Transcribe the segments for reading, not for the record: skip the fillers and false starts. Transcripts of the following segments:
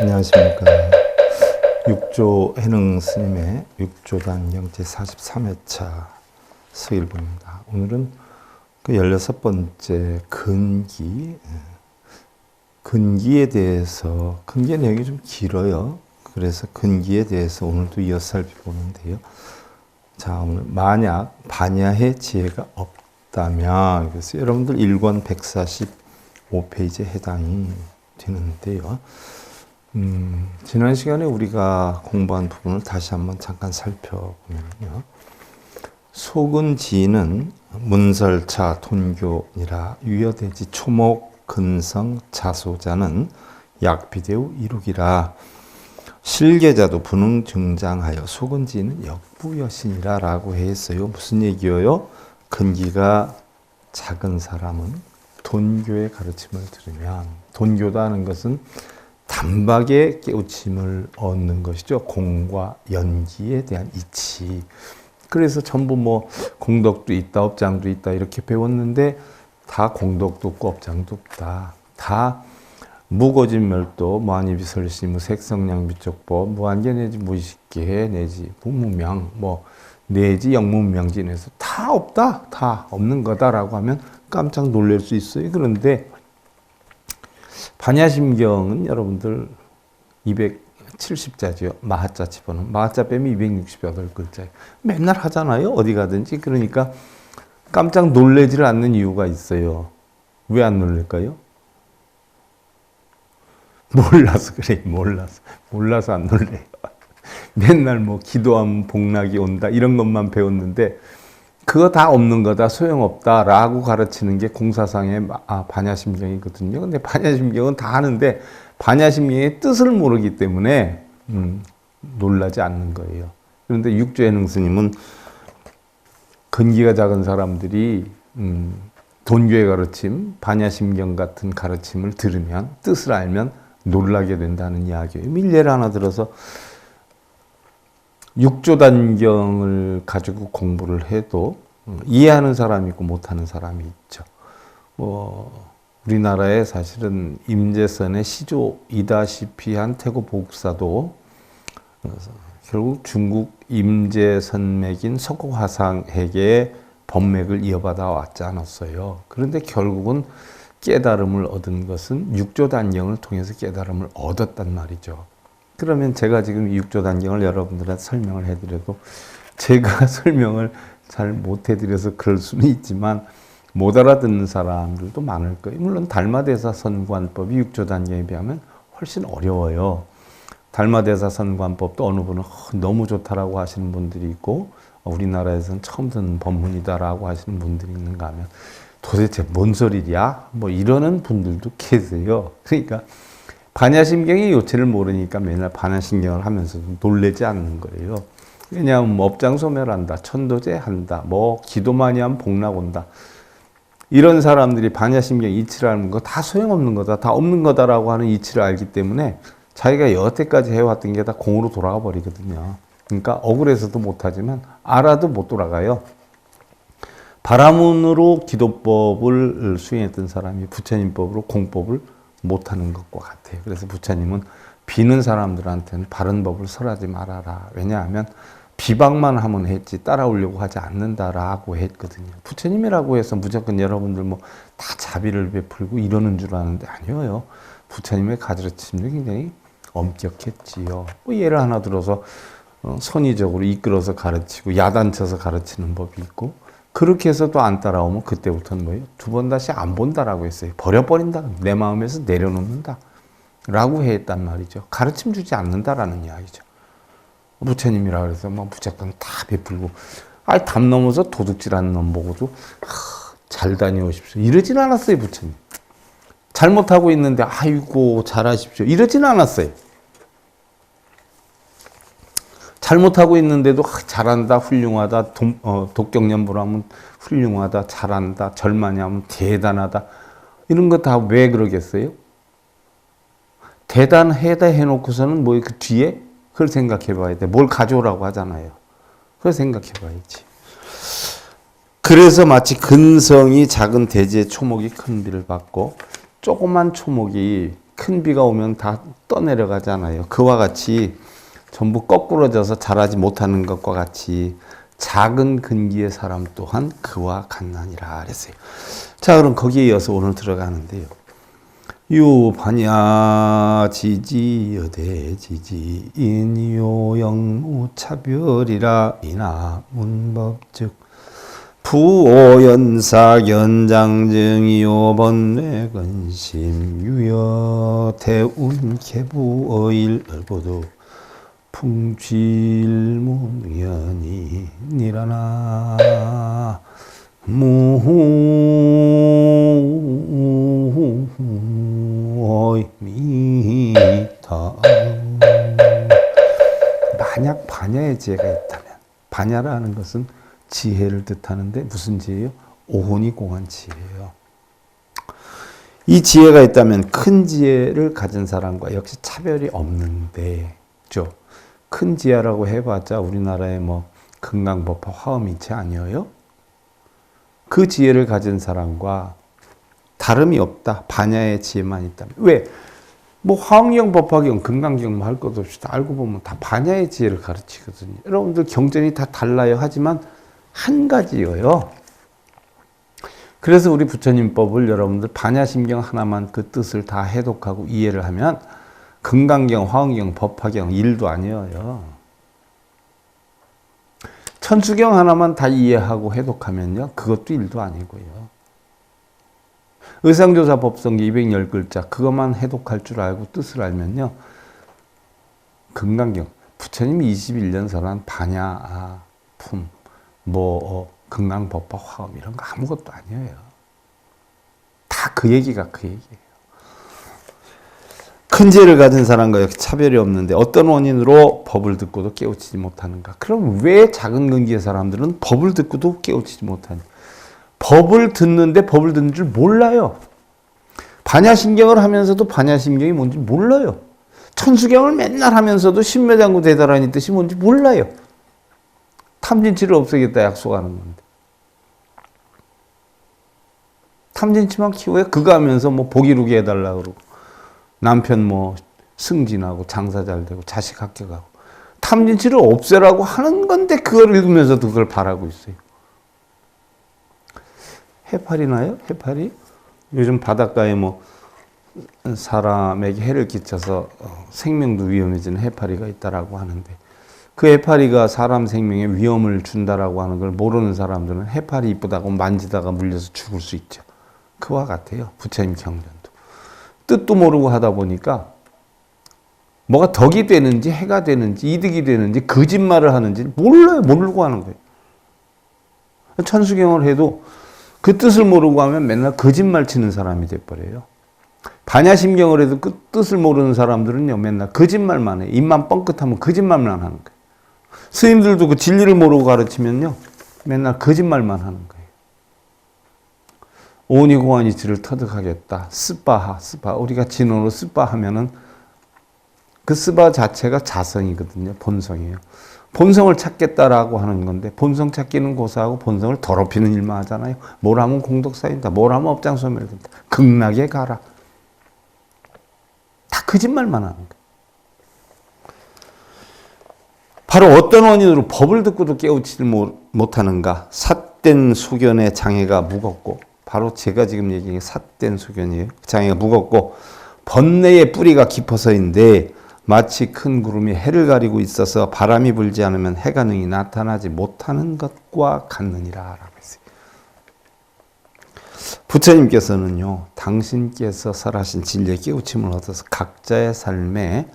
안녕하십니까. 육조 해능 스님의 육조단경 제43회차 서일본입니다. 오늘은 그 16번째 근기에 대해서, 근기의 내용이 좀 길어요. 그래서 근기에 대해서 오늘도 이어서 살펴보는데요. 자, 오늘 만약 반야의 지혜가 없다면, 그래서 여러분들 1권 145페이지에 해당이 되는데요. 지난 시간에 우리가 공부한 부분을 다시 한번 잠깐 살펴보면요. 소근지는 문설차 돈교니라 유여대지 초목 근성 자소자는 약비대우 이룩이라 실계자도 분흥 증장하여 소근지는 역부여신이라 라고 했어요. 무슨 얘기예요? 근기가 작은 사람은 돈교의 가르침을 들으면, 돈교다 하는 것은 단박에 깨우침을 얻는 것이죠. 공과 연기에 대한 이치. 그래서 전부 뭐 공덕도 있다, 업장도 있다 이렇게 배웠는데 다 공덕도 없고 업장도 없다. 다 무거진멸도, 무한이비설시, 무색성량비적법, 무한계 내지 무의식계 내지 무무명, 내지 영무명진에서 다 없다, 다 없는 거다라고 하면 깜짝 놀랄 수 있어요. 그런데 반야심경은 여러분들 270자죠. 마하자 집어넣으면. 마하자 빼면 268글자예요. 맨날 하잖아요. 어디 가든지. 그러니까 깜짝 놀라지를 않는 이유가 있어요. 왜 안 놀랄까요? 몰라서 그래. 몰라서 안 놀래요. 맨날 기도하면 복락이 온다 이런 것만 배웠는데 그거 다 없는 거다, 소용없다라고 가르치는 게 공사상의 반야심경이거든요. 근데 반야심경은 다 하는데 반야심경의 뜻을 모르기 때문에 놀라지 않는 거예요. 그런데 육조해능 스님은 근기가 작은 사람들이 돈교의 가르침, 반야심경 같은 가르침을 들으면, 뜻을 알면 놀라게 된다는 이야기예요. 예를 하나 들어서 육조단경을 가지고 공부를 해도 이해하는 사람이 있고 못하는 사람이 있죠. 우리나라에 사실은 임재선의 시조이다시피 한 태고 보국사도 결국 중국 임재선맥인 석고화상에게 법맥을 이어받아 왔지 않았어요. 그런데 결국은 깨달음을 얻은 것은 육조단경을 통해서 깨달음을 얻었단 말이죠. 그러면 제가 지금 육조단경을 여러분들한테 설명을 해드려도 제가 설명을 잘 못 해드려서 그럴 수는 있지만 못 알아듣는 사람들도 많을 거예요. 물론 달마대사 선관법이 육조단경에 비하면 훨씬 어려워요. 달마대사 선관법도 어느 분은 너무 좋다라고 하시는 분들이 있고 우리나라에서는 처음 듣는 법문이다라고 하시는 분들이 있는가 하면 도대체 뭔 소리야? 이러는 분들도 계세요. 그러니까 반야심경의 요체를 모르니까 맨날 반야심경을 하면서 놀라지 않는 거예요. 왜냐하면 업장소멸한다, 천도제한다, 기도 많이 하면 복락 온다. 이런 사람들이 반야심경 이치를 알는 거 다 소용없는 거다, 다 없는 거다라고 하는 이치를 알기 때문에 자기가 여태까지 해왔던 게 다 공으로 돌아가 버리거든요. 그러니까 억울해서도 못하지만 알아도 못 돌아가요. 바라문으로 기도법을 수행했던 사람이 부처님법으로 공법을 못하는 것과 같아요. 그래서 부처님은 비는 사람들한테는 바른 법을 설하지 말아라. 왜냐하면 비방만 하면 했지 따라오려고 하지 않는다라고 했거든요. 부처님이라고 해서 무조건 여러분들 다 자비를 베풀고 이러는 줄 아는데 아니에요. 부처님의 가르침도 굉장히 엄격했지요. 예를 하나 들어서 선의적으로 이끌어서 가르치고 야단쳐서 가르치는 법이 있고 그렇게 해서 또 안 따라오면 그때부터는 두 번 다시 안 본다라고 했어요. 버려버린다. 내 마음에서 내려놓는다. 라고 했단 말이죠. 가르침 주지 않는다라는 이야기죠. 부처님이라 그래서 뭐 무조건 다 베풀고, 담 넘어서 도둑질하는 놈 보고도 잘 다녀오십시오 이러진 않았어요. 부처님 잘못하고 있는데 아이고 잘하십시오 이러진 않았어요. 잘못하고 있는데도 잘한다, 훌륭하다, 독경연보라면 훌륭하다, 잘한다, 절만이 하면 대단하다, 이런 거 다 왜 그러겠어요? 대단하다 해놓고서는 뭐 그 뒤에 그걸 생각해 봐야 돼. 뭘 가져오라고 하잖아요. 그걸 생각해 봐야지. 그래서 마치 근성이 작은 대지의 초목이 큰 비를 받고, 조그만 초목이 큰 비가 오면 다 떠내려가잖아요. 그와 같이 전부 거꾸러져서 자라지 못하는 것과 같이 작은 근기의 사람 또한 그와 같나니라 그랬어요. 자, 그럼 거기에 이어서 오늘 들어가는데요. 유반야 지지 여대 지지 인요 영무 차별이라 이나 문법즉 부오연사 연장증이요 번뇌 근심 유여 대운 개부어일 얼보도 풍질문연이 니라나 무미타. 만약 반야의 지혜가 있다면, 반야라는 것은 지혜를 뜻하는데 무슨 지혜요? 오혼이 공한 지혜예요. 이 지혜가 있다면 큰 지혜를 가진 사람과 역시 차별이 없는데, 큰 지혜라고 해봤자 우리나라의 뭐 금강법화 화엄이체 아니에요? 그 지혜를 가진 사람과 다름이 없다. 반야의 지혜만 있다면. 왜? 뭐 화엄경, 법화경, 금강경 뭐 할 것 없이 다 알고 보면 다 반야의 지혜를 가르치거든요. 여러분들 경전이 다 달라요. 하지만 한 가지예요. 그래서 우리 부처님법을 여러분들 반야심경 하나만 그 뜻을 다 해독하고 이해를 하면 금강경, 화엄경, 법화경 일도 아니에요. 천수경 하나만 다 이해하고 해독하면요, 그것도 일도 아니고요. 의상조사 법성기 210글자 그것만 해독할 줄 알고 뜻을 알면요, 금강경, 부처님이 21년 설한 반야, 품, 금강, 법화, 화엄 이런 거 아무것도 아니에요. 다 그 얘기가 그 얘기예요. 큰 지혜를 가진 사람과 역시 차별이 없는데 어떤 원인으로 법을 듣고도 깨우치지 못하는가? 그럼 왜 작은 근기의 사람들은 법을 듣고도 깨우치지 못하냐? 법을 듣는데 법을 듣는 줄 몰라요. 반야심경을 하면서도 반야심경이 뭔지 몰라요. 천수경을 맨날 하면서도 신묘장구 대다라니 뜻이 뭔지 몰라요. 탐진치를 없애겠다 약속하는 건데. 탐진치만 키워야 그거 하면서 뭐 보기루게 해달라 그러고, 남편 뭐 승진하고 장사 잘 되고 자식 합격하고, 탐진치를 없애라고 하는 건데 그걸 읽으면서도 그걸 바라고 있어요. 해파리 나요? 해파리? 요즘 바닷가에 뭐 사람에게 해를 끼쳐서 생명도 위험해지는 해파리가 있다라고 하는데, 그 해파리가 사람 생명에 위험을 준다라고 하는 걸 모르는 사람들은 해파리 이쁘다고 만지다가 물려서 죽을 수 있죠. 그와 같아요. 부처님 경전도. 뜻도 모르고 하다 보니까 뭐가 덕이 되는지 해가 되는지 이득이 되는지 거짓말을 하는지 몰라요. 모르고 하는 거예요. 천수경을 해도 그 뜻을 모르고 하면 맨날 거짓말 치는 사람이 돼버려요. 반야심경을 해도 그 뜻을 모르는 사람들은요, 맨날 거짓말만 해요. 입만 뻥끗하면 거짓말만 하는 거예요. 스님들도 그 진리를 모르고 가르치면요, 맨날 거짓말만 하는 거예요. 오니공안이치를 터득하겠다. 스바하, 스바. 우리가 진언으로 스바 하면은 그 스바 자체가 자성이거든요. 본성이에요. 본성을 찾겠다라고 하는 건데, 본성 찾기는 고사하고 본성을 더럽히는 일만 하잖아요. 뭘 하면 공덕 쌓인다. 뭘 하면 업장 소멸된다. 극락에 가라. 다 거짓말만 하는 거예요. 바로 어떤 원인으로 법을 듣고도 깨우치지 못하는가? 삿된 소견의 장애가 무겁고, 바로 제가 지금 얘기한 삿된 소견이에요. 장애가 무겁고 번뇌의 뿌리가 깊어서인데, 마치 큰 구름이 해를 가리고 있어서 바람이 불지 않으면 해가 능히 나타나지 못하는 것과 같느니라 라고 했어요. 부처님께서는요, 당신께서 설하신 진리의 깨우침을 얻어서 각자의 삶에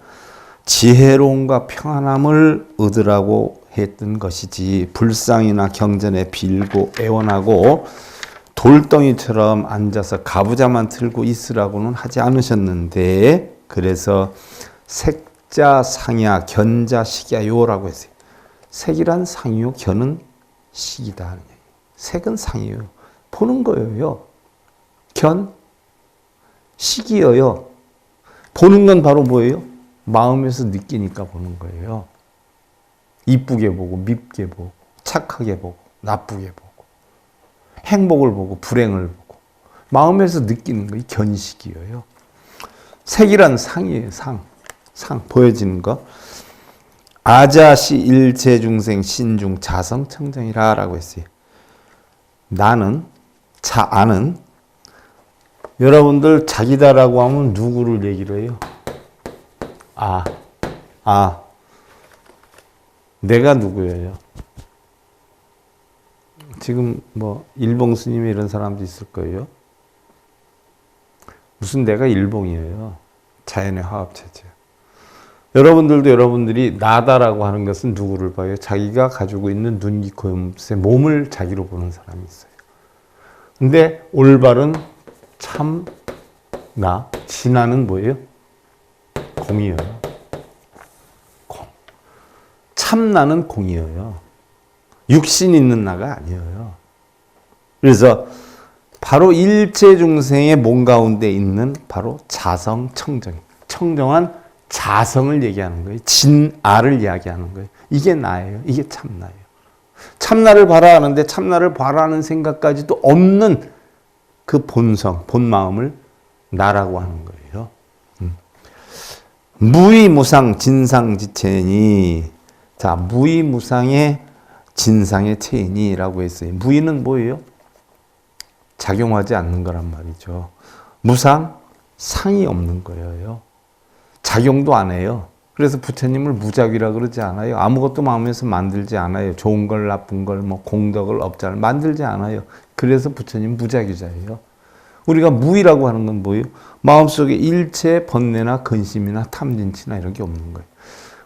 지혜로움과 평안함을 얻으라고 했던 것이지, 불상이나 경전에 빌고 애원하고 돌덩이처럼 앉아서 가부좌만 틀고 있으라고는 하지 않으셨는데, 그래서 색자 상야 견자 식야요라고 했어요. 색이란 상이요, 견은 식이다. 색은 상이에요. 보는 거예요. 견, 식이에요. 보는 건 바로 뭐예요? 마음에서 느끼니까 보는 거예요. 이쁘게 보고, 밉게 보고, 착하게 보고, 나쁘게 보고, 행복을 보고, 불행을 보고, 마음에서 느끼는 거, 이 견식이에요. 색이란 상이에요, 상. 상, 보여지는 거. 아자시 일체중생 신중 자성청정이라 라고 했어요. 나는, 자아는, 여러분들 자기다라고 하면 누구를 얘기를 해요? 내가 누구예요? 지금 뭐 일봉 스님 이런 사람도 있을 거예요. 무슨 내가 일봉이에요? 자연의 화합체제. 여러분들도 여러분들이 나다라고 하는 것은 누구를 봐요? 자기가 가지고 있는 눈, 귀, 코, 몸의 몸을 자기로 보는 사람이 있어요. 근데 올바른 참 나, 진화는 뭐예요? 공이에요. 공. 참나는 공이에요. 육신 있는 나가 아니에요. 그래서 바로 일체 중생의 몸 가운데 있는 바로 자성 청정, 청정한 자성을 얘기하는 거예요. 진아를 이야기하는 거예요. 이게 나예요. 이게 참나예요. 참나를 봐라 하는데 참나를 봐라는 생각까지도 없는 그 본성, 본 마음을 나라고 하는 거예요. 무의무상 진상지체니. 자, 무의무상의 진상의 체이니라고 했어요. 무의는 뭐예요? 작용하지 않는 거란 말이죠. 무상, 상이 없는 거예요. 작용도 안 해요. 그래서 부처님을 무작위라 그러지 않아요. 아무것도 마음에서 만들지 않아요. 좋은 걸, 나쁜 걸, 뭐 공덕을, 업자를 만들지 않아요. 그래서 부처님 무작위자예요. 우리가 무의라고 하는 건 뭐예요? 마음속에 일체 번뇌나 근심이나 탐진치나 이런 게 없는 거예요.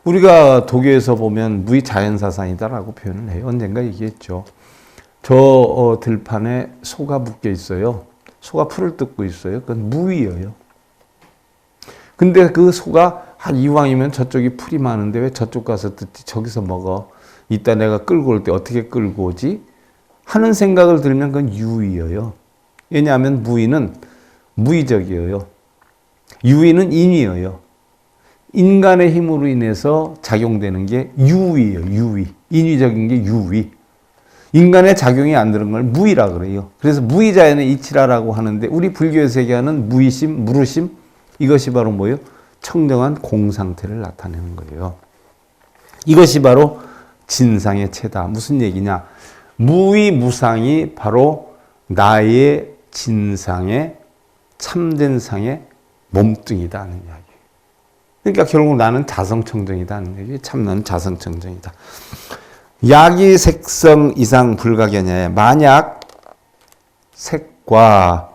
우리가 도교에서 보면 무의 자연사상이다라고 표현을 해요. 언젠가 얘기했죠. 저 들판에 소가 묶여 있어요. 소가 풀을 뜯고 있어요. 그건 무의예요. 근데 그 소가 이왕이면 저쪽이 풀이 많은데 왜 저쪽 가서 뜯지? 저기서 먹어. 이따 내가 끌고 올 때 어떻게 끌고 오지? 하는 생각을 들면 그건 유의예요. 왜냐하면 무의는 무의적이에요. 유의는 인위예요. 인간의 힘으로 인해서 작용되는 게 유의예요. 유의. 인위적인 게 유의. 인간의 작용이 안 되는 걸 무의라 그래요. 그래서 무의자연의 이치라라고 하는데 우리 불교에서 얘기하는 무의심, 무르심 이것이 바로 뭐예요? 청정한 공상태를 나타내는 거예요. 이것이 바로 진상의 체다. 무슨 얘기냐? 무의무상이 바로 나의 진상의 참된 상의 몸뚱이다 하는 이야기예요. 그러니까 결국 나는 자성청정이다 하는 얘기. 참나는 자성청정이다. 약이 색성 이상 불가견야에 만약 색과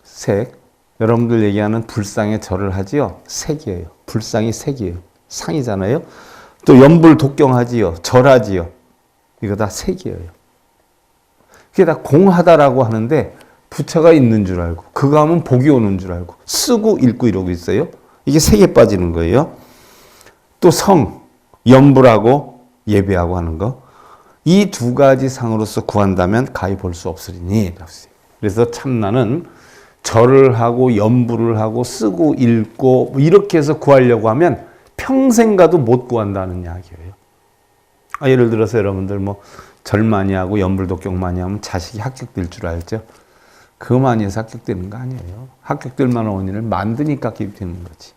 색, 여러분들 얘기하는 불상에 절을 하지요. 색이에요. 불상이 색이에요. 상이잖아요. 또 염불 독경하지요. 절하지요. 이거 다 색이에요. 그게 다 공하다라고 하는데 부처가 있는 줄 알고 그거 하면 복이 오는 줄 알고 쓰고 읽고 이러고 있어요. 이게 색에 빠지는 거예요. 또 성, 염불하고 예배하고 하는 거. 이 두 가지 상으로서 구한다면 가히 볼 수 없으리니. 그래서 참나는 절을 하고 염불을 하고 쓰고 읽고 이렇게 해서 구하려고 하면 평생 가도 못 구한다는 이야기예요. 예를 들어서 여러분들 뭐 절 많이 하고 염불 독경 많이 하면 자식이 합격될 줄 알죠? 그거 많이 해서 합격되는 거 아니에요. 합격될 만한 원인을 만드니까 합격되는 거지.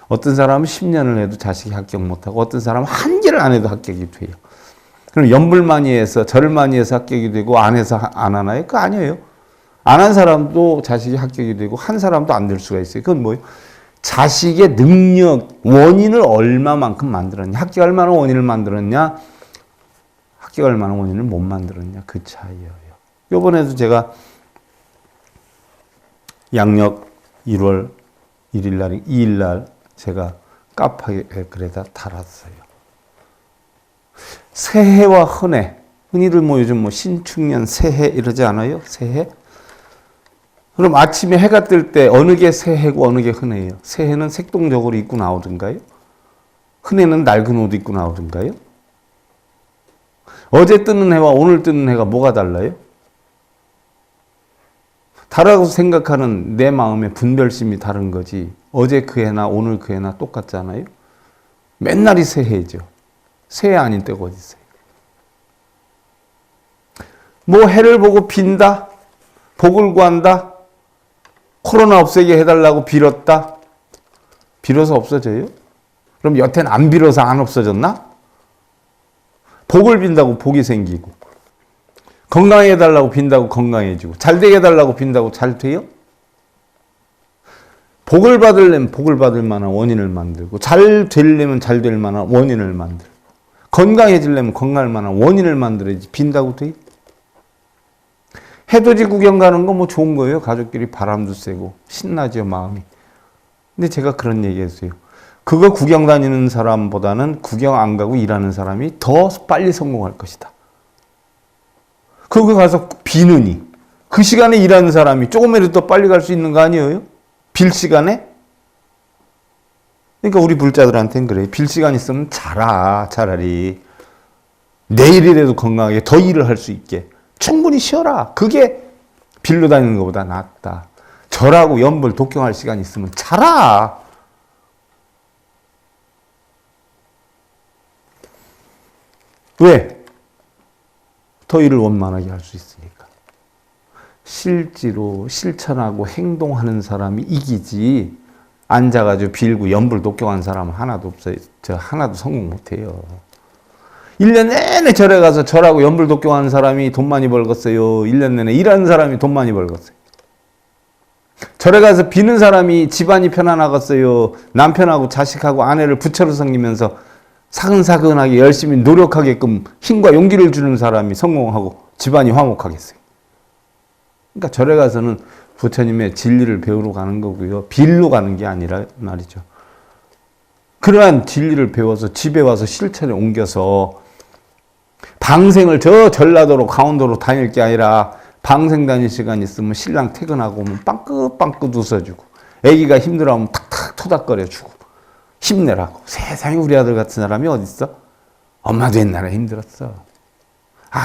어떤 사람은 10년을 해도 자식이 합격 못하고 어떤 사람은 한 개를 안 해도 합격이 돼요. 그럼 염불 많이 해서 절을 많이 해서 합격이 되고 안 해서 안 하나요? 그거 아니에요. 안 한 사람도 자식이 합격이 되고 한 사람도 안 될 수가 있어요. 그건 뭐예요? 자식의 능력, 원인을 얼마만큼 만들었냐. 합격할 만한 원인을 만들었냐. 합격할 만한 원인을 못 만들었냐. 그 차이예요. 이번에도 제가 양력 1월 1일 날, 2일 날 제가 카페에 글에다 달았어요. 새해와 흔해. 흔히들 요즘 신축년 새해 이러지 않아요? 새해? 그럼 아침에 해가 뜰 때 어느 게 새해고 어느 게 흔해요? 새해는 색동적으로 입고 나오던가요? 흔해는 낡은 옷 입고 나오던가요? 어제 뜨는 해와 오늘 뜨는 해가 뭐가 달라요? 다르다고 생각하는 내 마음의 분별심이 다른 거지. 어제 그 해나 오늘 그 해나 똑같잖아요. 맨날이 새해죠. 새해 아닌 때가 어디 있어요? 해를 보고 빈다? 복을 구한다? 코로나 없애게 해달라고 빌었다? 빌어서 없어져요? 그럼 여태는 안 빌어서 안 없어졌나? 복을 빈다고 복이 생기고, 건강해 달라고 빈다고 건강해지고, 잘 되게 해달라고 빈다고 잘 돼요? 복을 받으려면 복을 받을 만한 원인을 만들고, 잘 되려면 잘 될 만한 원인을 만들고, 건강해지려면 건강할 만한 원인을 만들어야지 빈다고 돼요? 해돋이 구경 가는 거 좋은 거예요. 가족끼리 바람도 쐬고 신나죠, 마음이. 근데 제가 그런 얘기 했어요. 그거 구경 다니는 사람보다는 구경 안 가고 일하는 사람이 더 빨리 성공할 것이다. 그거 가서 비느니 그 시간에 일하는 사람이 조금이라도 더 빨리 갈 수 있는 거 아니에요? 빌 시간에? 그러니까 우리 불자들한테는 그래요. 빌 시간 있으면 자라, 차라리. 내일이라도 건강하게 더 일을 할 수 있게. 충분히 쉬어라. 그게 빌로 다니는 것보다 낫다. 절하고 연불 독경할 시간 있으면 자라. 왜? 더 일을 원만하게 할 수 있으니까. 실제로 실천하고 행동하는 사람이 이기지, 앉아가지고 빌고 연불 독경한 사람은 하나도 없어요. 저 하나도 성공 못해요. 1년 내내 절에 가서 절하고 연불 독경하는 사람이 돈 많이 벌겠어요? 1년 내내 일하는 사람이 돈 많이 벌겠어요? 절에 가서 비는 사람이 집안이 편안하겠어요? 남편하고 자식하고 아내를 부처로 섬기면서 사근사근하게 열심히 노력하게끔 힘과 용기를 주는 사람이 성공하고 집안이 화목하겠어요? 그러니까 절에 가서는 부처님의 진리를 배우러 가는 거고요. 빌로 가는 게 아니라 말이죠. 그러한 진리를 배워서 집에 와서 실천에 옮겨서 방생을 저 전라도로 강원도로 다닐 게 아니라 방생 다닐 시간 있으면 신랑 퇴근하고 오면 빵긋빵긋 웃어주고, 애기가 힘들어하면 탁탁 토닥거려주고 힘내라고. 세상에 우리 아들 같은 사람이 어딨어? 엄마도 옛날에 힘들었어.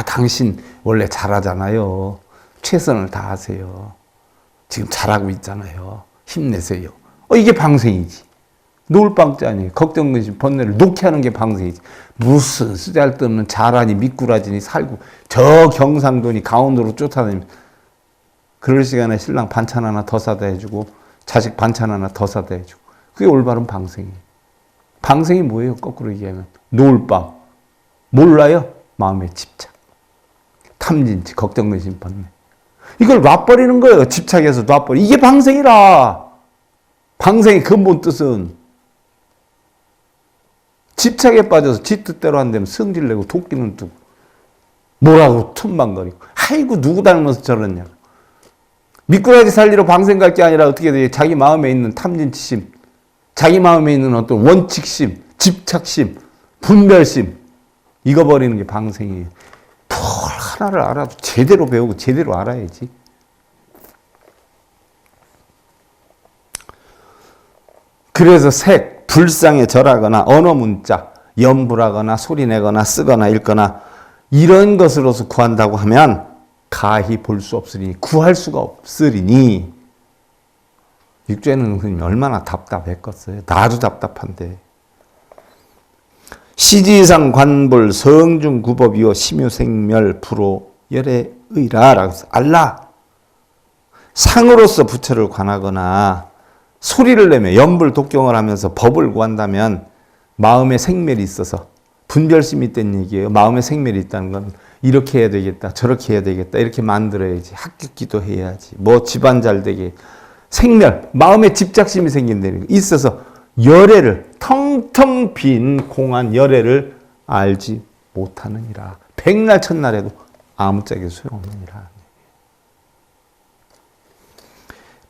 당신 원래 잘하잖아요. 최선을 다하세요. 지금 잘하고 있잖아요. 힘내세요. 이게 방생이지. 노을방자니 걱정 근심 번뇌를 놓게 하는 게 방생이지. 무슨 쓰잘데없는 자라니 미꾸라지니 살고 저 경상도니 강원도로 쫓아다니면 그럴 시간에 신랑 반찬 하나 더 사다 해주고 자식 반찬 하나 더 사다 해주고, 그게 올바른 방생이에요. 방생이 뭐예요? 거꾸로 얘기하면 노을방. 몰라요? 마음의 집착, 탐진치, 걱정 근심 번뇌. 이걸 놔버리는 거예요. 집착해서 놔버리. 이게 방생이라. 방생의 근본 뜻은 집착에 빠져서 지 뜻대로 안 되면 성질내고 도끼는 두고 뭐라고 tum방거리고, 아이고 누구 닮아서 저러냐고. 미꾸라지 살리러 방생 갈 게 아니라 어떻게 돼? 자기 마음에 있는 탐진치심, 자기 마음에 있는 어떤 원칙심, 집착심, 분별심, 이거 버리는 게 방생이에요. 뭘 하나를 알아도 제대로 배우고 제대로 알아야지. 그래서 색, 불상에 절하거나 언어 문자, 연불하거나 소리내거나 쓰거나 읽거나 이런 것으로서 구한다고 하면 가히 볼 수 없으리니, 구할 수가 없으리니. 육죄는 스님 얼마나 답답했겠어요. 나도 답답한데. 시지상 관볼 성중구법이요 심유생멸 불호 열애의라 라고 해서 알라. 상으로서 부처를 관하거나 소리를 내며 연불 독경을 하면서 법을 구한다면 마음의 생멸이 있어서 분별심이 있다는 얘기예요. 마음의 생멸이 있다는 건 이렇게 해야 되겠다, 저렇게 해야 되겠다, 이렇게 만들어야지, 합격기도 해야지, 집안 잘 되게. 생멸, 마음의 집착심이 생긴다는 거 있어서 열애를, 텅텅 빈 공한 열애를 알지 못하느니라. 백날 첫날에도 아무짝에 소용없느니라.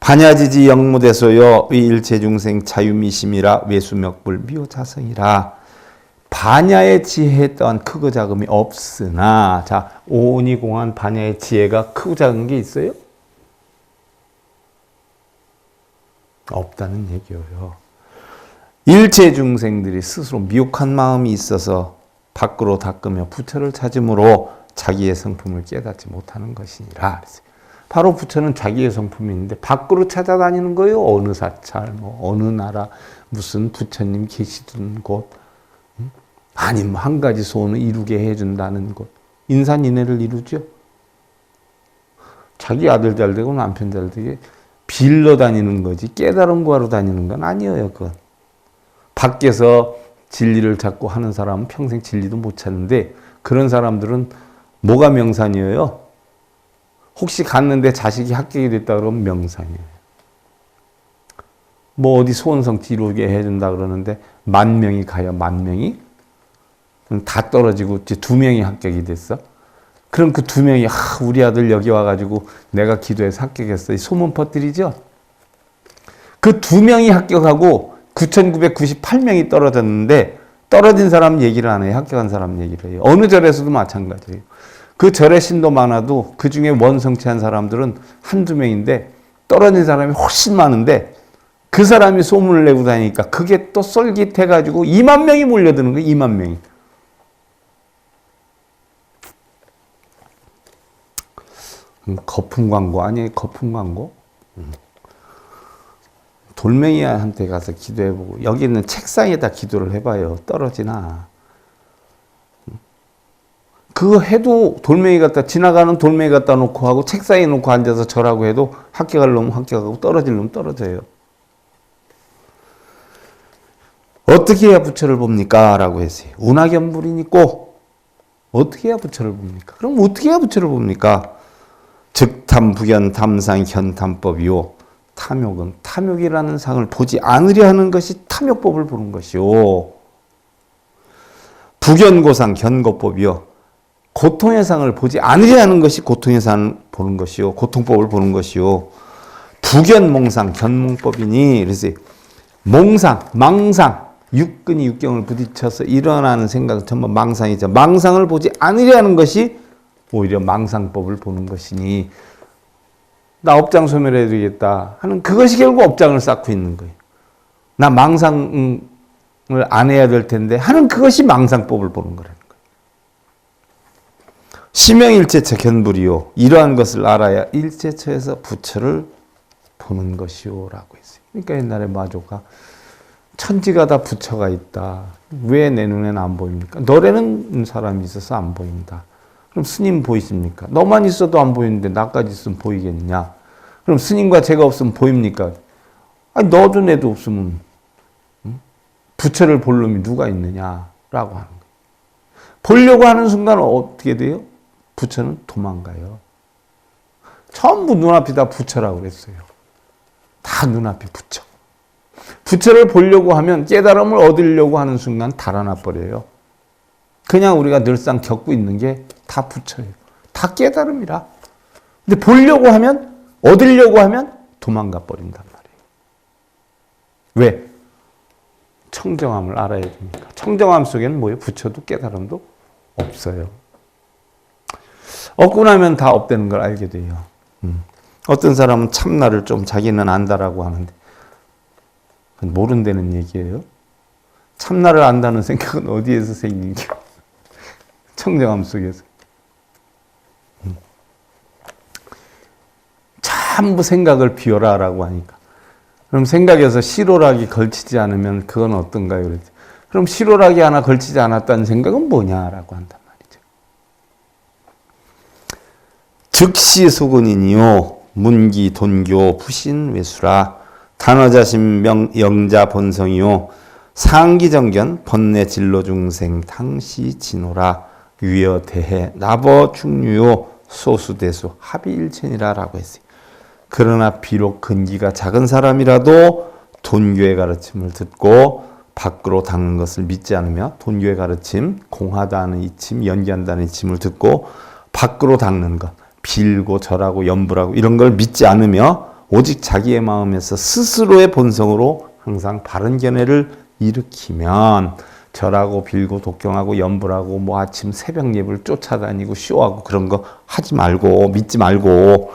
반야지지 영무대소여 의일체 중생 자유미심이라 외수명불 미호자성이라. 반야의 지혜 또한 크고 작음이 없으나, 자, 오온이 공한 반야의 지혜가 크고 작은 게 있어요? 없다는 얘기예요. 일체 중생들이 스스로 미혹한 마음이 있어서 밖으로 닦으며 부처를 찾음으로 자기의 성품을 깨닫지 못하는 것이니라. 바로 부처는 자기의 성품인데 밖으로 찾아다니는 거예요. 어느 사찰, 어느 나라, 무슨 부처님 계시던 곳, 아니면 한 가지 소원을 이루게 해준다는 곳. 인산인해를 이루죠. 자기 아들 잘 되고 남편 잘 되게 빌러 다니는 거지 깨달음 구하러 다니는 건 아니에요. 그건 밖에서 진리를 찾고 하는 사람은 평생 진리도 못 찾는데, 그런 사람들은 뭐가 명산이에요? 혹시 갔는데 자식이 합격이 됐다 그러면 명산이에요. 뭐 어디 소원성취 이루게 해준다 그러는데 10,000명이 가요. 10,000명이? 다 떨어지고 이제 2명이 합격이 됐어. 그럼 그 2명이 우리 아들 여기 와가지고 내가 기도해서 합격했어. 이 소문 퍼뜨리죠. 그 2명이 합격하고 9,998명이 떨어졌는데, 떨어진 사람 얘기를 안 해요. 합격한 사람 얘기를 해요. 어느 절에서도 마찬가지예요. 그 절에 신도 많아도 그 중에 원성취한 사람들은 한두 명인데 떨어진 사람이 훨씬 많은데, 그 사람이 소문을 내고 다니니까 그게 또 쏠깃해가지고 20,000명이 몰려드는 거예요. 20,000명이. 거품 광고 아니에요? 거품 광고? 돌멩이한테 가서 기도해보고, 여기 있는 책상에다 기도를 해봐요. 떨어지나? 그거 해도 돌멩이 갖다, 지나가는 돌멩이 갖다 놓고 하고 책상에 놓고 앉아서 절하고 해도 합격할 놈은 합격하고 떨어질 놈은 떨어져요. 어떻게 해야 부처를 봅니까? 라고 했어요. 운하견불이니 꼭 어떻게 해야 부처를 봅니까? 그럼 어떻게 해야 부처를 봅니까? 즉탐 부견 탐상 현탐법이요. 탐욕은 탐욕이라는 상을 보지 않으려 하는 것이 탐욕법을 보는 것이요. 부견고상 견고법이요. 고통의 상을 보지 않으려 하는 것이 고통의 상을 보는 것이요. 고통법을 보는 것이요. 부견몽상 견몽법이니, 그래서 몽상, 망상, 육근이 육경을 부딪혀서 일어나는 생각은 전부 망상이죠. 망상을 보지 않으려 하는 것이 오히려 망상법을 보는 것이니, 나 업장 소멸해야 되겠다 하는 그것이 결국 업장을 쌓고 있는 거예요. 나 망상을 안 해야 될 텐데 하는 그것이 망상법을 보는 거라는 거예요. 심형일체처 견불이요. 이러한 것을 알아야 일체처에서 부처를 보는 것이요. 라고 했어요. 그러니까 옛날에 마조가 천지가 다 부처가 있다. 왜 내 눈에는 안 보입니까? 너라는 사람이 있어서 안 보인다. 그럼 스님 보이십니까? 너만 있어도 안 보이는데 나까지 있으면 보이겠냐? 그럼 스님과 제가 없으면 보입니까? 아니, 너도 내도 없으면 부처를 볼 놈이 누가 있느냐라고 하는 거예요. 보려고 하는 순간 어떻게 돼요? 부처는 도망가요. 전부 눈앞이 다 부처라고 그랬어요. 다 눈앞이 부처. 부처를 보려고 하면, 깨달음을 얻으려고 하는 순간 달아나 버려요. 그냥 우리가 늘상 겪고 있는 게 다 부처예요. 다 깨달음이라. 근데 보려고 하면, 얻으려고 하면 도망가 버린단 말이에요. 왜? 청정함을 알아야 되니까. 청정함 속에는 뭐예요? 부처도 깨달음도 없어요. 얻고 나면 다 없다는 걸 알게 돼요. 어떤 사람은 참나를 좀 자기는 안다라고 하는데 그건 모른다는 얘기예요. 참나를 안다는 생각은 어디에서 생긴 게? 청정함 속에서. 전부 생각을 비워라 라고 하니까, 그럼 생각에서 실오락이 걸치지 않으면 그건 어떤가요? 그랬지. 그럼 실오락이 하나 걸치지 않았다는 생각은 뭐냐라고 한단 말이죠. 즉시 수근이니요 문기 돈교 부신 외수라 단어자심 영자 본성이요 상기정견 번뇌 진로 중생 당시 진호라 위여 대해 나버 충류요 소수대수 합의일천이라 라고 했어요. 그러나 비록 근기가 작은 사람이라도 돈교의 가르침을 듣고 밖으로 닦는 것을 믿지 않으며, 돈교의 가르침, 공하다는 이침, 연기한다는 이침을 듣고 밖으로 닦는 것, 빌고 절하고 염불하고 이런 걸 믿지 않으며 오직 자기의 마음에서 스스로의 본성으로 항상 바른 견해를 일으키면 절하고 빌고 독경하고 염불하고 뭐 아침 새벽 예불 쫓아다니고 쇼하고 그런 거 하지 말고 믿지 말고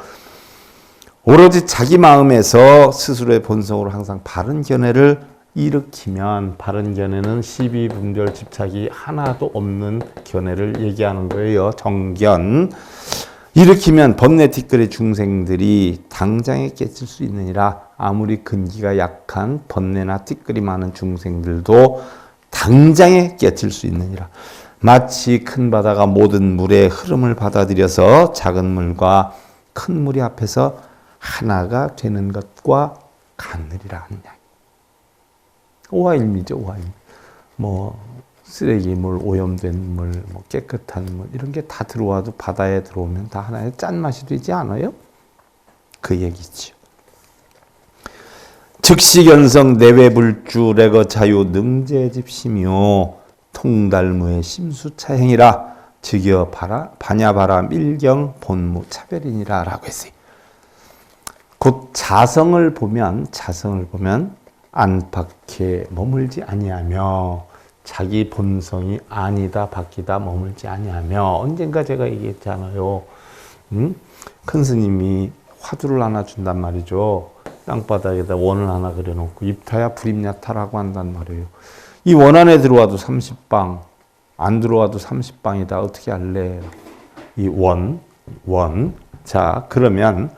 오로지 자기 마음에서 스스로의 본성으로 항상 바른 견해를 일으키면, 바른 견해는 시비 분별 집착이 하나도 없는 견해를 얘기하는 거예요. 정견. 일으키면 번뇌 티끌의 중생들이 당장에 깨질 수 있느니라. 아무리 근기가 약한 번뇌나 티끌이 많은 중생들도 당장에 깨질 수 있느니라. 마치 큰 바다가 모든 물의 흐름을 받아들여서 작은 물과 큰 물이 앞에서 하나가 되는 것과 같느니라 하는 이야기. 오화일미죠, 오화일미. 뭐 쓰레기 물, 오염된 물, 뭐 깨끗한 물 이런 게 다 들어와도 바다에 들어오면 다 하나의 짠맛이 되지 않아요? 그 얘기죠. 즉시견성 내외불주 레거 자유 능제집심이요 통달무의 심수차행이라 즉여 반야바라 밀경 본무 차별이니라 라고 했어요. 곧 자성을 보면 안팎에 머물지 아니하며 자기 본성이 아니다 바뀌다 머물지 아니하며, 언젠가 제가 얘기했잖아요. 큰 스님이 화두를 하나 준단 말이죠. 땅바닥에다 원을 하나 그려놓고 입타야 불입냐타라고 한단 말이에요. 이 원 안에 들어와도 30방, 안 들어와도 30방이다. 어떻게 할래? 이 원. 자, 그러면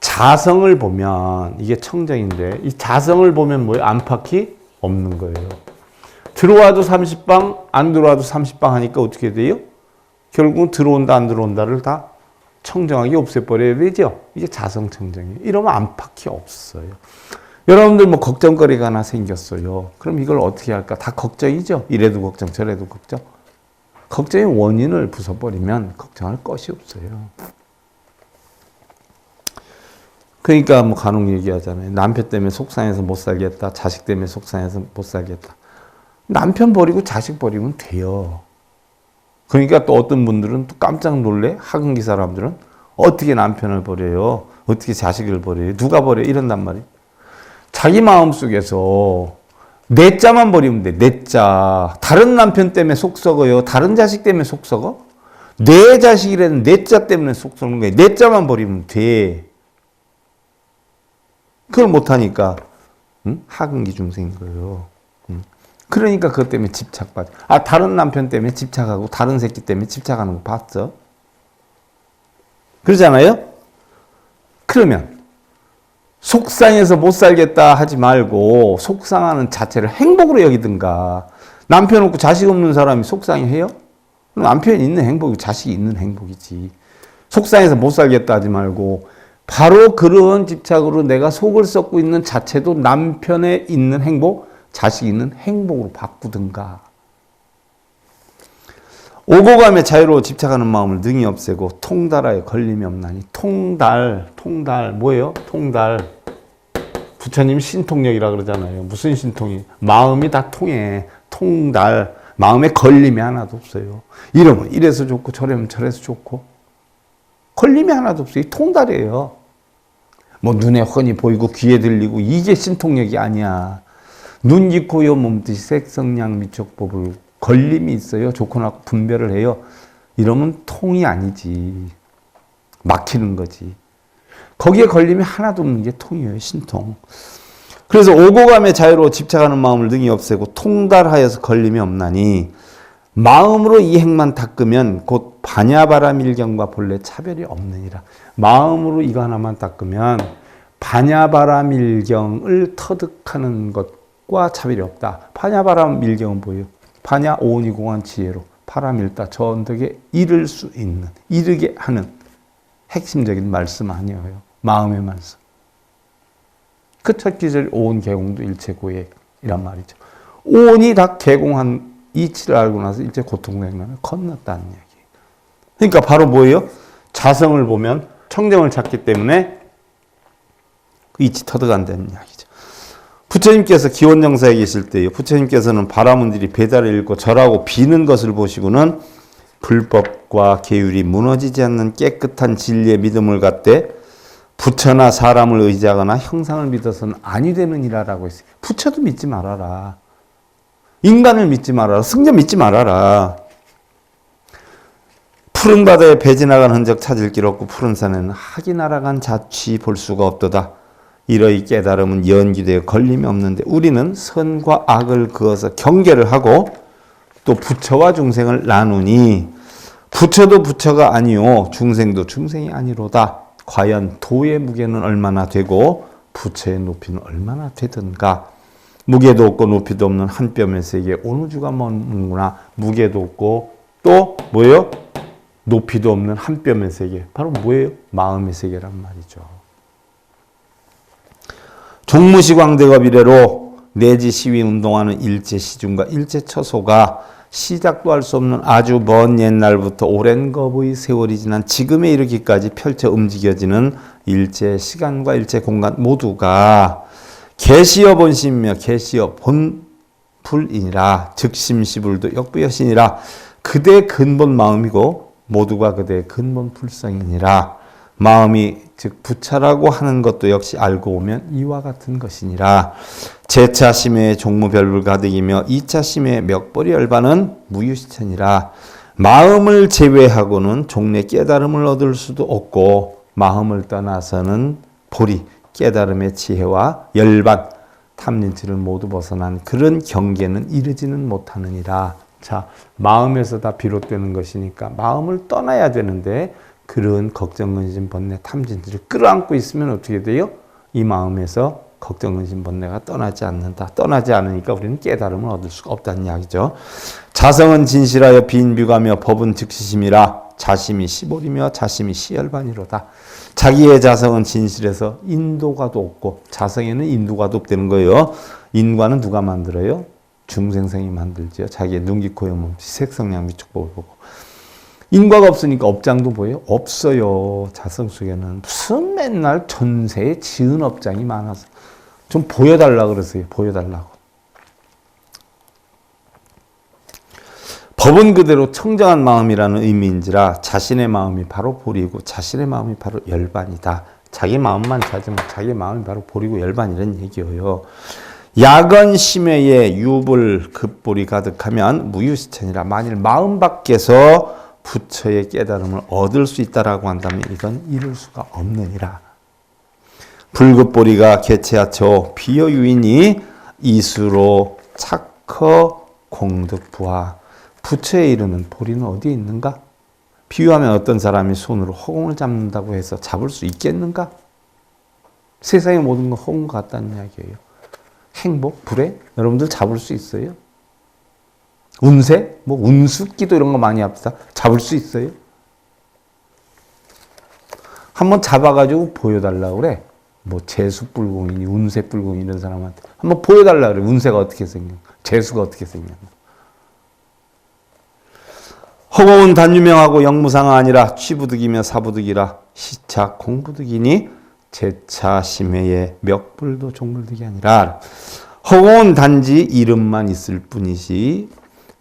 자성을 보면 이게 청정인데 이 자성을 보면 뭐예요? 안팎이 없는 거예요. 들어와도 30방, 안 들어와도 30방 하니까 어떻게 돼요? 결국은 들어온다, 안 들어온다를 다 청정하게 없애버려야 되죠. 이게 자성청정이에요. 이러면 안팎이 없어요. 여러분들 뭐 걱정거리가 하나 생겼어요. 그럼 이걸 어떻게 할까? 다 걱정이죠. 이래도 걱정, 저래도 걱정. 걱정의 원인을 부숴버리면 걱정할 것이 없어요. 그러니까 뭐 간혹 얘기하잖아요. 남편 때문에 속상해서 못 살겠다. 자식 때문에 속상해서 못 살겠다. 남편 버리고 자식 버리면 돼요. 그러니까 또 어떤 분들은 또 깜짝 놀래. 하근기 사람들은 어떻게 남편을 버려요? 어떻게 자식을 버려요? 누가 버려요? 이런단 말이에요. 자기 마음속에서 내 자만 버리면 돼. 내 자. 다른 남편 때문에 속 썩어요. 다른 자식 때문에 속 썩어? 내 자식이라는 내 자 때문에 속 썩는 거예요. 내 자만 버리면 돼. 그걸 못하니까 하근기 중생인 거예요. 그러니까 그것 때문에 집착받아. 다른 남편 때문에 집착하고 다른 새끼 때문에 집착하는 거 봤어? 그러잖아요? 그러면 속상해서 못 살겠다 하지 말고 속상하는 자체를 행복으로 여기든가. 남편 없고 자식 없는 사람이 속상해요? 남편이 있는 행복이 자식이 있는 행복이지. 속상해서 못 살겠다 하지 말고 바로 그런 집착으로 내가 속을 썩고 있는 자체도 남편에 있는 행복, 자식이 있는 행복으로 바꾸든가. 오고감에 자유로워 집착하는 마음을 능히 없애고 통달하여 걸림이 없나니. 통달 뭐예요? 통달. 부처님 신통력이라 그러잖아요. 무슨 신통이? 마음이 다 통해. 통달. 마음에 걸림이 하나도 없어요. 이러면 이래서 좋고 저러면 저래서 좋고 걸림이 하나도 없어요. 통달이에요. 뭐 눈에 훤히 보이고 귀에 들리고 이게 신통력이 아니야. 눈, 귀, 코, 여, 몸뜻이 색성량 미촉법을 걸림이 있어요. 좋고 나쁘고 분별을 해요. 이러면 통이 아니지. 막히는 거지. 거기에 걸림이 하나도 없는 게 통이에요. 신통. 그래서 오고감에 자유로워 집착하는 마음을 능히 없애고 통달하여서 걸림이 없나니 마음으로 이 행만 닦으면 곧 반야바라밀경과 본래 차별이 없느니라. 마음으로 이거 하나만 닦으면 반야바라밀경을 터득하는 것과 차별이 없다. 반야바라밀경은 뭐예요? 반야 오니공한 지혜로 파라밀다 저 언덕에 이르게 하는 핵심적인 말씀 아니에요. 마음의 말씀. 그 첫 기절 오온 개공도 일체 고액이란 말이죠. 오온이 다 개공한 이치를 알고 나서 일체 고통행난을 건넜다는 얘기예요. 그러니까 바로 뭐예요? 자성을 보면 청정을 찾기 때문에 그 이치 터득한다는 이야기죠. 부처님께서 기원정사에 계실 때요. 부처님께서는 바라문들이 배달을 읽고 절하고 비는 것을 보시고는 불법과 계율이 무너지지 않는 깨끗한 진리의 믿음을 갖되 부처나 사람을 의지하거나 형상을 믿어서는 아니 되느니라라고 했어요. 부처도 믿지 말아라. 인간을 믿지 말아라. 승자 믿지 말아라. 푸른 바다에 배 지나간 흔적 찾을 길 없고 푸른 산에는 학이 날아간 자취 볼 수가 없도다. 이러이 깨달음은 연기되어 걸림이 없는데 우리는 선과 악을 그어서 경계를 하고 또 부처와 중생을 나누니 부처도 부처가 아니요 중생도 중생이 아니로다. 과연 도의 무게는 얼마나 되고 부처의 높이는 얼마나 되든가. 무게도 없고 높이도 없는 한 뼘의 세계에 어느 주가 머무는구나. 무게도 없고 또 뭐예요? 높이도 없는 한 뼘의 세계. 바로 뭐예요? 마음의 세계란 말이죠. 종무시광대급 이래로 내지 시위 운동하는 일제 시중과 일제 처소가 시작도 할 수 없는 아주 먼 옛날부터 오랜 겁의 세월이 지난 지금에 이르기까지 펼쳐 움직여지는 일제 시간과 일제 공간 모두가 계시여 본심이며 계시여 본불이니라. 즉심시불도 역부여신이라. 그대의 근본 마음이고 모두가 그대의 근본 불성이니라. 마음이 즉 부처라고 하는 것도 역시 알고 오면 이와 같은 것이니라. 제차 심해의 종무별불 가득이며 2차 심해의 멱벌이 열반은 무유시천이라. 마음을 제외하고는 종래 깨달음을 얻을 수도 없고 마음을 떠나서는 보리 깨달음의 지혜와 열반 탐진치를 모두 벗어난 그런 경계는 이르지는 못하느니라. 자, 마음에서 다 비롯되는 것이니까 마음을 떠나야 되는데 그런 걱정, 근심, 번뇌, 탐진치를 끌어안고 있으면 어떻게 돼요? 이 마음에서 걱정, 근심, 번뇌가 떠나지 않는다. 떠나지 않으니까 우리는 깨달음을 얻을 수가 없다는 이야기죠. 자성은 진실하여 빈뷰가며 법은 즉시심이라. 자심이 시볼이며 자심이 시열반이로다. 자기의 자성은 진실해서 인도가도 없고 자성에는 인도가도 없다는 거예요. 인과는 누가 만들어요? 중생성이 만들죠. 자기의 눈, 귀, 코, 영, 몸, 색성량, 미촉법을 보고. 인과가 없으니까 업장도 뭐예요? 없어요. 자성 속에는 무슨 맨날 전세에 지은 업장이 많아서 좀 보여달라 그러세요. 보여달라고. 법은 그대로 청정한 마음이라는 의미인지라 자신의 마음이 바로 보리고 자신의 마음이 바로 열반이다. 자기 마음만 찾으면 자기 마음이 바로 보리고 열반이라는 얘기예요. 야건 심해에 유불 급볼이 가득하면 무유시천이라. 만일 마음 밖에서 부처의 깨달음을 얻을 수 있다라고 한다면 이건 이룰 수가 없느니라. 불급보리가 개체하초 비여유이니 이수로 착허 공득부하. 부처에 이르는 보리는 어디에 있는가? 비유하면 어떤 사람이 손으로 허공을 잡는다고 해서 잡을 수 있겠는가? 세상의 모든 건 허공 같다는 이야기예요. 행복, 불행, 여러분들 잡을 수 있어요? 운세, 뭐 운수기도 이런 거 많이 합시다. 잡을 수 있어요? 한번 잡아가지고 보여달라고 그래. 뭐 재수불공이니 운세불공이 이런 사람한테 한번 보여달라고 그래. 운세가 어떻게 생겼나, 재수가 어떻게 생겼나. 허공은 단유명하고 영무상하 아니라 취부득이며 사부득이라. 시차 공부득이니 제차 심해의 멱불도 종불득이 아니라. 허공은 단지 이름만 있을 뿐이지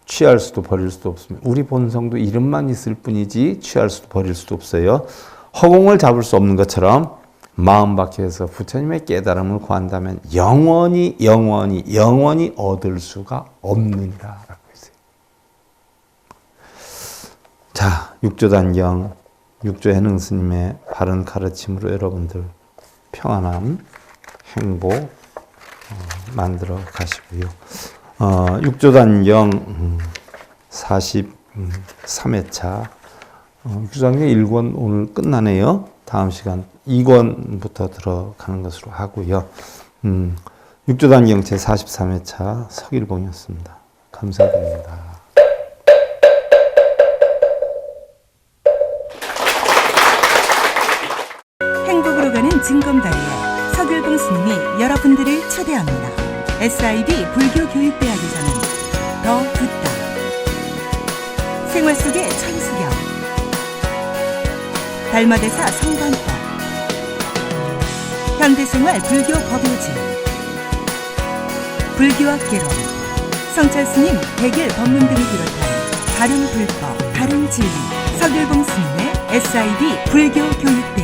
취할 수도 버릴 수도 없습니다. 우리 본성도 이름만 있을 뿐이지 취할 수도 버릴 수도 없어요. 허공을 잡을 수 없는 것처럼 마음 밖에서 부처님의 깨달음을 구한다면 영원히 얻을 수가 없느니라라고 했어요. 자, 육조단경, 육조해능스님의 바른 가르침으로 여러분들 평안함, 행복 만들어 가시고요. 육조단경 43회차 육조단경 1권 오늘 끝나네요. 다음 시간 2권부터 들어가는 것으로 하고요. 육조단경 제43회차 석일봉이었습니다. 감사드립니다. 행복으로 가는 징검다리에 석일봉 스님이 여러분들을 초대합니다. SIB 불교교육대학에서는 더 듣다, 생활 속의 천수경, 달마대사 성관법, 현대생활 불교 법요지, 불교학개론, 성찰스님 백일 법문 등을 비롯한 다른 불법, 다른 진리, 석일봉 스님의 SIB 불교교육대학